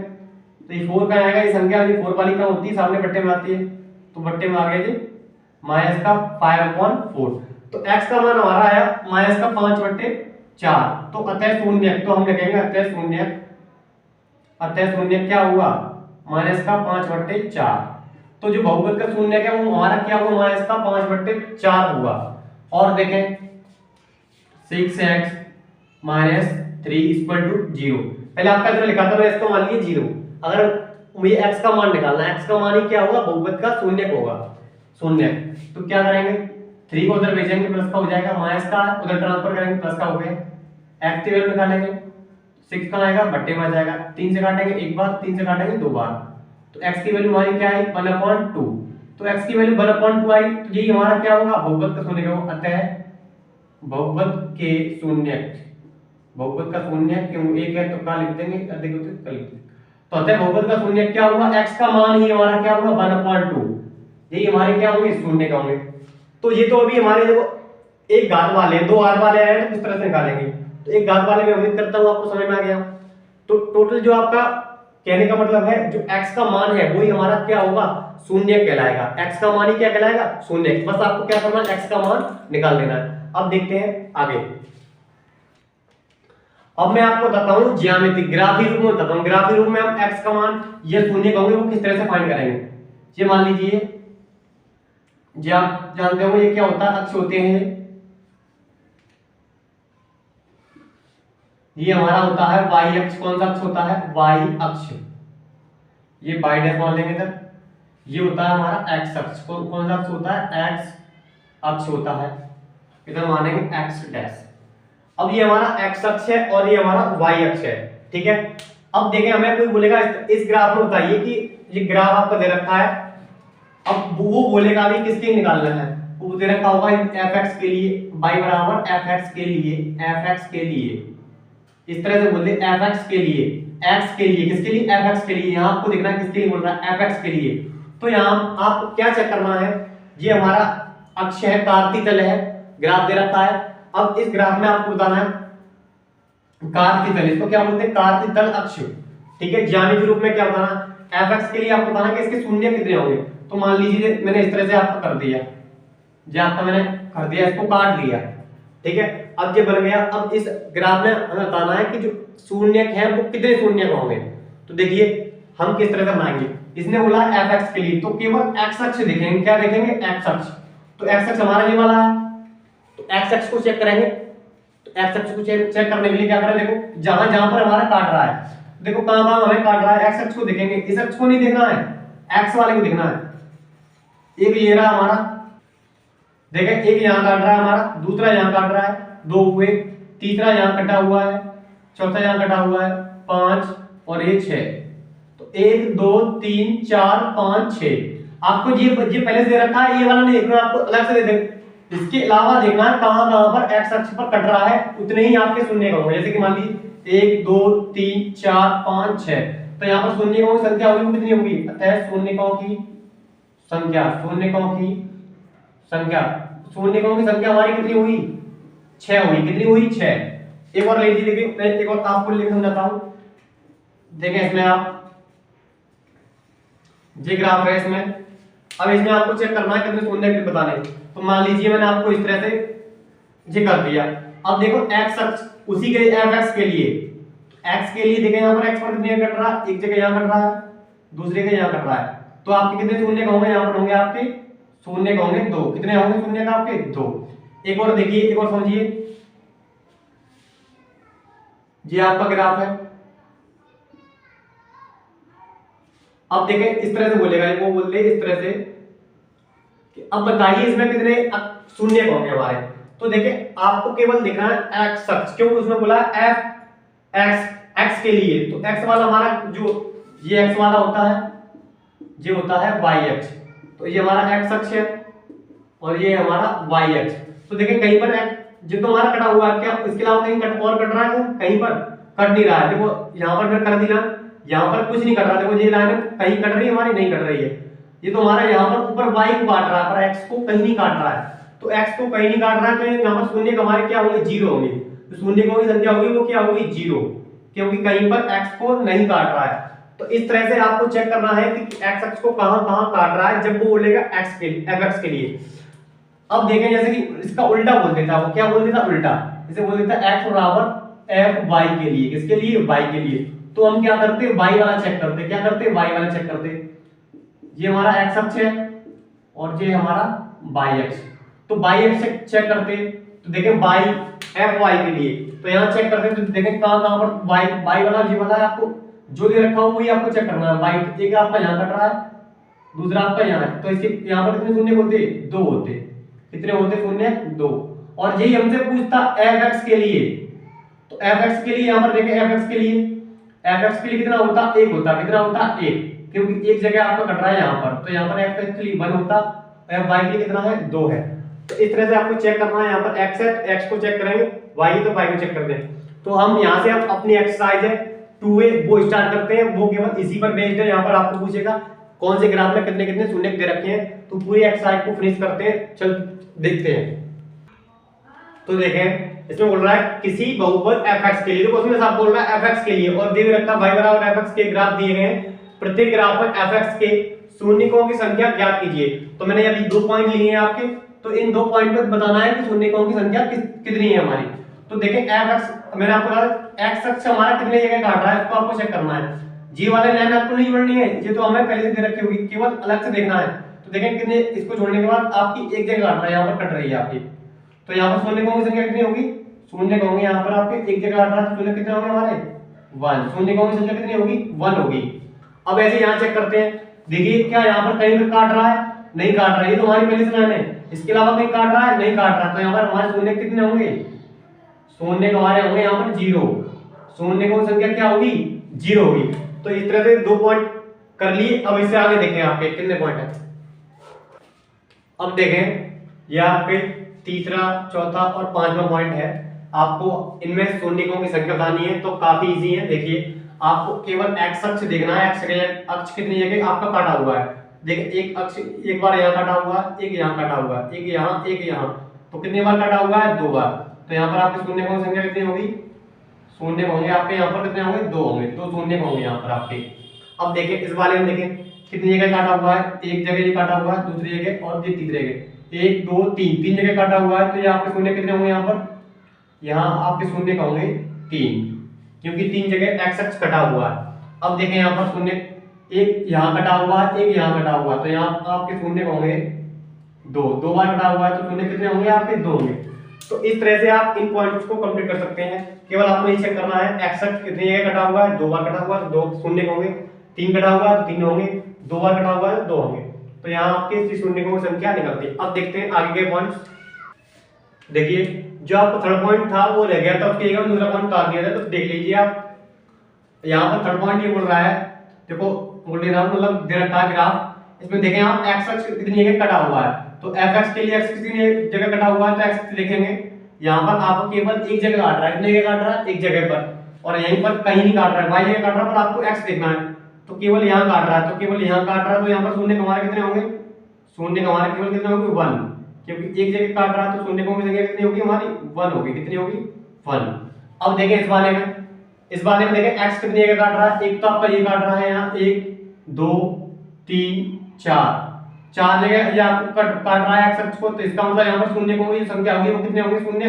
तो ये 4 का आएगा, ये संख्या ये 4 वाली का होती है, सामने बट्टे में आती है, तो बट्टे में आ गया जी माइनस का 5/4। तो x का मान हमारा आया माइनस का 5/4। तो अतः शून्य, तो हम लिखेंगे अतः शून्य क्या हुआ, माइनस का 5/4। तो जो बहुपद का शून्य है वो हमारा क्या हुआ, माइनस का 5/4 हुआ। और देखें 6x माइनस 3 0। पहले आपका जो लिखा था मैं इसको मान लिया 0। अगर मुझे x का मान निकालना है, x का मान ही क्या होगा, बहुपद का शून्य होगा, शून्य। तो क्या करेंगे, 3 को उधर भेजेंगे, प्लस का हो जाएगा, माइनस का उधर ट्रांसफर करेंगे, प्लस का हो गया। x की वैल्यू निकालेंगे, 6 का आएगा, बट्टे में आ जाएगा। 3 से काटेंगे एक बार, 3 से काटेंगे दो बार, तो x की वैल्यू हमारी क्या आई 1/2। तो x की वैल्यू 1/2 आई, तो ये हमारा क्या होगा, बहुपद का शून्य होगा। अतः बहुपद के शून्य, बहुपद का शून्य क्यों एक है तो क्या लिख देंगे, अधिक होते तो लिख देंगे। तो अतः बहुपद का शून्य क्या हुआ, x का मान ही हमारा क्या हुआ 1/2। ये हमारे क्या होंगे, शून्य का होंगे। तो ये तो अभी हमारे देखो एक घात वाले, दो घात वाले आए तो किस तरह से निकालेंगे। तो एक घात वाले में उम्मीद करता हूं आपको समझ में आ गया। तो टोटल जो आपका कहने का मतलब है, जो x का मान है वही हमारा क्या होगा, शून्य कहलाएगा। x का मान ही क्या कहलाएगा, शून्य। बस आपको क्या करना है, x का मान निकाल देना है। अब देखते हैं आगे। अब मैं आपको बताता हूं ज्यामिति ग्राफी रूप में बताता हूं। ग्राफी रूप में हम x का मान ये शून्य कहोगे वो किस तरह से फाइंड करेंगे। ये मान लीजिए, जी आप जानते हो ये क्या होता है, अक्ष होते हैं। ये हमारा होता है y अक्ष। कौन सा अक्ष होता है, y अक्ष। ये y डैश मान लेंगे इधर। ये होता है हमारा x अक्ष। कौन सा अक्ष होता है, x अक्ष होता है, इधर मानेंगे x डैश। अब ये हमारा x अक्ष है और ये हमारा y अक्ष है, ठीक है। अब देखें, हमें कोई बोलेगा इस ग्राफ में बताइए कि ये ग्राफ आपका दे रखा है। अब वो बोलेगा भी किसके निकालना है, वो दे रखा होगा fx के लिए, y बराबर fx के लिए, fx के लिए इस तरह से बोल दे, fx के लिए, x के लिए, किसके लिए, fx के लिए। यहां आपको देखना है किसके लिए बोल रहा है, fx के लिए। तो यहां आपको क्या चेक करना है, ये हमारा अक्ष है, कार्तीय तल है, ग्राफ दे रखा है। अब इस ग्राफ में आपको बताना है कार्तीय तल, इसको क्या बोलते हैं, कार्तीय तल अक्ष, ठीक है। ज्यामिति रूप में क्या बताना, fx के लिए आपको बताना कि इसके शून्य कितने होंगे। तो मान लीजिए मैंने इस तरह से आपको कर दिया, जो आपका मैंने कर दिया, इसको काट दिया, ठीक है। अब ये बन गया। अब इस ग्राफ में हमें बताना है कि जो शून्य है वो कितने शून्य होंगे। तो देखिए हम किस तरह से बनाएंगे। इसने बोला fx के लिए, तो केवल x अक्ष देखेंगे, क्या देखेंगे, x अक्ष। तो x अक्ष हमारा ये वाला है, तो x अक्ष को चेक करेंगे। तो x अक्ष को चेक करने के लिए क्या करें, देखो जहां जहां पर हमारा काट रहा है, देखो कहां कहां हमें काट रहा है, x अक्ष को देखेंगे। इस अक्ष को नहीं देखना है, x वाले को देखना है। एक ये रहा हमारा, देखें एक यहां काट रहा है हमारा, दूसरा यहां काट रहा है, दो हुए, तीसरा यहां कटा हुआ है, चौथा यहां कटा हुआ है, 5 और ये 6। तो 1 2 3 4 5 6। आपको ये पहले से दे रखा है, ये वाला नहीं देखना, आपको अलग से दे दे। इसके अलावा देखना है कहां कहां पर x अक्ष पर कट रहा है, उतने ही आपके शून्य का होंगे। जैसे कि मान लीजिए 1 2 3 4 5 6, तो यहां पर शून्यकों की संख्या होगी कितनी होगी, अतः शून्यकों की संख्या, शून्यकों की संख्या, शून्यकों की संख्या हमारी कितनी हुई, 6 हुई। कितनी हुई, 6। एक और ले लीजिए, देखिए मैं एक और आपको लिख समझाता हूं। देखें इसमें आप ये ग्राफ है इसमें, अब इसमें आपको चेक करना है कितने शून्य बताने। तो मान लीजिए मैंने आपको इस तरह से ये कर दिया। अब देखो x अक्ष उसी के fx के लिए, x के लिए देखें यहां पर x पर कितने कट रहा है, एक जगह यहां कट रहा है, दूसरे के यहां कट रहा है। तो आपके कितने शून्य होंगे, यहां पर होंगे आपके शून्य होंगे 2। कितने होंगे शून्य का आपके, 2। एक और देखिए, एक और समझिए, ये आपका ग्राफ है। अब देखें इस तरह से बोलेगा, वो बोल दे इस तरह से कि अब बताइए इसमें कितने शून्य होंगे हमारे। तो देखें आपको केवल देखना है x अक्ष, क्योंकि उसमें बोला है x के लिए। तो x वाला हमारा जो ये x वाला होता है, ये होता है y अक्ष। तो ये हमारा x अक्ष है और ये हमारा y अक्ष। तो देखें कहीं पर जो तो हमारा कटा हुआ है, क्या इसके अलावा कहीं कट और कट रहा है, कहीं पर कट नहीं रहा है। देखो यहाँ पर मैं कर दिया, यहाँ पर कुछ नहीं कट रहा, देखो ये लाइन कहीं कट रही है हमारी, नहीं कट रही है। ये तो हमारा यहाँ पर ऊपर y को काट रहा है, पर x को कहीं नहीं काट रहा है। तो x को कहीं नहीं काट रहा है, तो यहाँ पर शून्य हमारे क्या होंगे, जीरो होंगे। तो शून्य की संख्या होगी वो क्या होगी, जीरो, क्योंकि कहीं पर x को नहीं काट रहा है। तो इस तरह से आपको चेक करना है कि x अक्ष को कहां कहां काट रहा है जब वो बोलेगा x के लिए, fx के लिए। अब देखें जैसे कि इसका उल्टा बोल देता, वो क्या बोल देता, उल्टा इसे बोल देता x बराबर fy के लिए, किसके लिए, y के लिए। तो हम क्या करते, y वाला चेक करते, क्या करते, y वाला चेक करते। ये हमारा x अक्ष है और ये हमारा y अक्ष, तो y अक्ष चेक करते। तो देखें y fy के लिए, तो यहां चेक करते, तो देखें कहां कहां पर y वाला ये वाला है, आपको जो दे रखा हो वही आपको चेक करना है। y एक आपका यहां कट रहा है, दूसरा आपका यहां है, तो इसके यहां पर कितने शून्य होते, दो होते, कितने होते, शून्य दो। और यही हमसे पूछता fx के लिए, तो fx के लिए यहां पर देखें, fx के लिए कितना होता, एक होता, कितना होता, एक, क्योंकि एक जगह आपका कट रहा है यहां पर, तो यहां पर fx के लिए 1 होता, y के लिए कितना है, 2 है। तो इस तरह से आपको चेक करना है। यहां पर x है तो x को चेक करेंगे, y है तो y को चेक करते हैं। तो हम यहां से हम अपनी एक्सरसाइज है 2a वो स्टार्ट करते हैं, वो केवल इसी पर बेस्ड है। यहां पर आपको पूछेगा कौन से ग्राफ में कितने कितने शून्य दे रखे हैं, तो पूरी एक्सरसाइज को फिनिश करते हैं। चल देखते हैं। तो देखें इसमें बोल रहा है किसी बहुपद fx के लिए, तो क्वेश्चन में साफ बोल रहा है fx के लिए, और दे रखा y बराबर fx के ग्राफ दिए गए हैं। प्रत्येक ग्राफ में fx के शून्यकों की संख्या ज्ञात कीजिए। तो मैंने अभी 2 पॉइंट लिए हैं आपके, तो इन 2 पॉइंट पर बताना है कि शून्यकों की संख्या कितनी है हमारी। तो देखें fx मैंने आपको कहा x अक्ष हमारा कितने जगह काट रहा है, इसको आपको चेक करना है। जी वाले लाइन आपको नहीं जोड़नी है, ये तो हमें पहले से दे रखी होगी, केवल अलग से देखना है। तो देखें कितने, इसको जोड़ने के बाद आपकी एक जगह काट रहा है, यहाँ पर कट रही है आपकी, तो यहाँ पर शून्यकों की संख्या कितनी होगी, शून्य होंगे यहाँ पर आपके एक जगह काट रहा है, तो शून्य कितने होंगे हमारे, 1। शून्यकों की संख्या कितनी होगी, 1 होगी। अब ऐसे यहाँ चेक करते हैं, देखिए क्या यहाँ पर कहीं पर काट रहा है, नहीं काट रहा है, ये तो हमारी पहली से लाइन है। इसके अलावा कहीं काट रहा है, नहीं काट रहा, तो यहाँ पर हमारे शून्य कितने होंगे, शून्य हमारे होंगे यहाँ पर 0। शून्यकों की संख्या क्या होगी, 0 होगी। तो इस तरह से 2 पॉइंट कर लिए। अब इससे आगे देखें आपके कितने पॉइंट है। अब देखें ये आपके तीसरा, चौथा और 5वां पॉइंट है। आपको इनमें शून्यकों की संख्या बतानी है, तो काफी इजी है। देखिए आपको केवल x अक्ष देखना है, x अक्ष कितनी जगह आपका काटा हुआ है। देखिए एक अक्ष एक बार यहाँ काटा हुआ है, एक यहाँ काटा हुआ है, एक यहाँ, एक यहाँ, तो कितनी बार काटा हुआ है, 2 बार। तो यहाँ पर आपके शून्यकों की संख्या कितनी होगी, शून्य होंगे आपके यहाँ पर कितने होंगे, 2 होंगे, 2 शून्य होंगे यहाँ पर आपके। अब देखें इस वाले में, देखें कितनी जगह काटा हुआ है, एक जगह ये काटा हुआ है, दूसरी जगह और ये तीसरी जगह, 1 2 3 तीन जगह काटा हुआ है। तो ये आपके शून्य कितने होंगे यहाँ पर, यहाँ आपके शून्य होंगे 3, क्योंकि 3 जगह x अक्ष कटा हुआ है। अब देखें यहाँ पर शून्य एक यहाँ कटा हुआ है, एक यहाँ कटा हुआ है, तो यहाँ आपके शून्य होंगे 2 बार कटा हुआ है, तो शून्य कितने होंगे आपके, 2 होंगे। तो इस तरह से आप इन पॉइंट्स को कंप्लीट कर सकते हैं। केवल आपको ये चेक करना है x अक्ष कितनी जगह कटा हुआ है, 2 बार कटा हुआ है, 2 शून्य होंगे, 3 कटा हुआ है तो 3 होंगे, 2 बार कटा हुआ है 2 होंगे। तो यहाँ आपके शून्यकों की संख्या निकलती है। अब देखते हैं आगे के पॉइंट्स। देखिए जो आपका थर्ड पॉइंट था वो रह गया था, उसकी जगह दूसरा पॉइंट काट दिया था, तो देख लीजिए आप। यहाँ पर थर्ड पॉइंट ये बोल रहा है, देखो बोल रहा हूँ मतलब दे रखा है ग्राफ। इसमें देखें आप x अक्ष कितनी जगह कटा हुआ है, तो fx के लिए x कितनी जगह कटा हुआ है, तो x देखेंगे यहाँ पर आपको केवल एक जगह काट रहा है, कितनी जगह काट रहा है, एक जगह पर, और यहीं पर कहीं नहीं काट रहा है, y जगह काट रहा है, पर आपको x देखना है, तो केवल यहाँ काट रहा है, तो केवल यहाँ काट रहा है। तो यहाँ पर शून्य हमारे कितने होंगे, शून्य हमारे केवल कितने होंगे, 1, क्योंकि एक जगह काट रहा है, तो शून्य की जगह कितनी होगी हमारी, 1 होगी, कितनी होगी, 1। अब देखें इस वाले में देखें x कितनी जगह काट रहा है, एक तो आपका ये काट रहा है यहाँ 1 2 3 4 जगह ये आपको काट रहा है x अक्ष को, तो इसका मतलब यहाँ पर शून्य की संख्या होगी वो कितने होंगे, शून्य,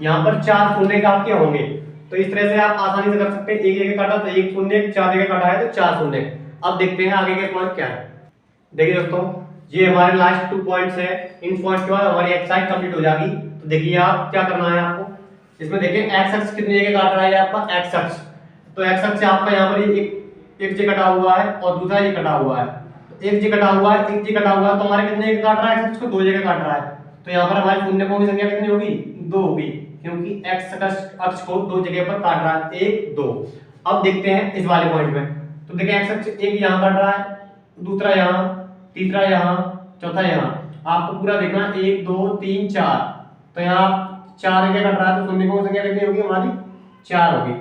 यहाँ पर 4 शून्य का आपके होंगे। तो इस तरह से आप आसानी से कर सकते हैं, एक जगह काटा तो एक शून्य, 4 जगह काटा है तो 4 शून्य। अब देखते हैं आगे के पॉइंट क्या है। देखिए दोस्तों ये हमारे लास्ट 2 पॉइंट्स है, इन पॉइंट्स के बाद हमारी एक्सरसाइज कंप्लीट हो जाएगी। तो देखिए आप क्या करना है आपको, इसमें देखिए x अक्ष कितनी जगह काट रहा है आपका, x अक्ष, तो x अक्ष आपका यहाँ पर एक जगह कटा हुआ है और दूसरा ये कटा हुआ है, एक जगह कटा हुआ है, एक जगह कटा हुआ है, तो हमारे कितने जगह काट रहा है, x अक्ष को 2 जगह काट रहा है। तो यहाँ पर हमारे शून्यकों की संख्या कितनी होगी, 2 होगी, क्योंकि x अक्ष को 2 जगह पर काट रहा है, 1 2। अब देखते हैं इस वाले पॉइंट में, तो देखिए x अक्ष एक यहाँ काट रहा है, दूसरा यहाँ, तीसरा यहाँ, चौथा यहाँ, आपको पूरा देखना 1 2 3 4, तो यहाँ 4 जगह कट रहा है, तो शून्यकों की संख्या कितनी होगी हमारी, 4 होगी।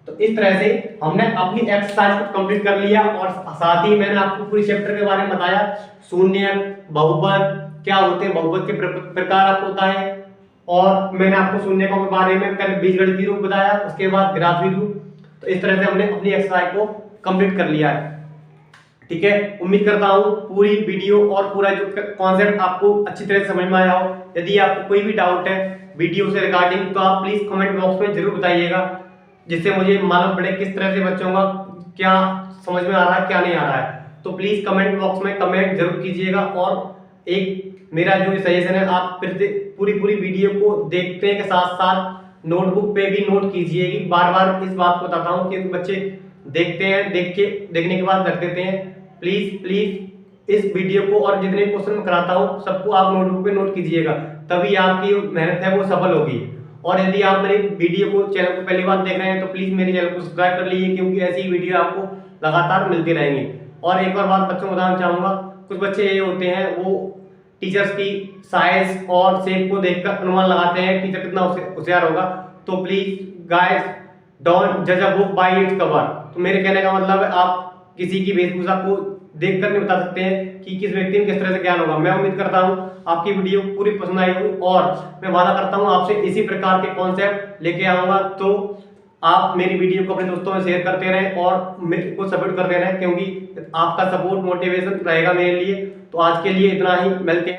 तो इस तरह से हमने अपनी एक्सरसाइज को कंप्लीट कर लिया और साथ ही मैंने आपको पूरी चैप्टर के बारे में बताया, शून्य, बहुपद क्या होते हैं, बहुपद के प्रकार आपको होता है, और मैंने आपको शून्यकों के बारे में पहले बीजगणितीय रूप बताया, उसके बाद ग्राफीय रूप। तो इस तरह से हमने अपनी एक्सरसाइज को कंप्लीट कर लिया है। ठीक है, उम्मीद करता हूँ पूरी वीडियो और पूरा जो कॉन्सेप्ट आपको अच्छी तरह से समझ में आया हो। यदि आपको कोई भी डाउट है वीडियो से रिगार्डिंग तो आप प्लीज कमेंट बॉक्स में जरूर बताइएगा, जिससे मुझे मालूम पड़े किस तरह से बच्चों का क्या समझ में आ रहा है क्या नहीं आ रहा है। तो प्लीज कमेंट बॉक्स में कमेंट जरूर कीजिएगा, और एक मेरा जो सजेशन है, आप फिर से पूरी वीडियो को देखने के साथ साथ नोटबुक पे भी नोट कीजिएगा। बार बार इस बात को बताता हूँ कि बच्चे देखते हैं, देखने के बाद रख देते हैं। प्लीज इस वीडियो को और जितने क्वेश्चन मैं कराता हूँ सबको आप नोटबुक पे नोट कीजिएगा, तभी आपकी मेहनत है वो सफल होगी। और यदि आप मेरी वीडियो को चैनल को पहली बार देख रहे हैं तो प्लीज मेरे चैनल को सब्सक्राइब कर लीजिए, क्योंकि ऐसी ही वीडियो आपको लगातार मिलती रहेंगी। और एक और बात बच्चों को बताना चाहूंगा, कुछ बच्चे ये होते हैं वो टीचर्स की साइज और शेप को देखकर अनुमान लगाते हैं टीचर कितना होशियार होगा। तो प्लीज गाइस डोंट जज a book by its cover. तो मेरे कहने का मतलब है आप किसी की वेशभूषा को देखकर नहीं बता सकते हैं कि किस व्यक्ति में किस तरह से ज्ञान होगा। मैं उम्मीद करता हूं आपकी वीडियो पूरी पसंद आई होगी, और मैं वादा करता हूं आपसे इसी प्रकार के कॉन्सेप्ट लेके आऊंगा। तो आप मेरी वीडियो को अपने दोस्तों में शेयर करते रहें और मेरे को सपोर्ट करते रहें, क्योंकि आपका सपोर्ट मोटिवेशन रहेगा मेरे लिए। तो आज के लिए इतना ही, मिलते हैं।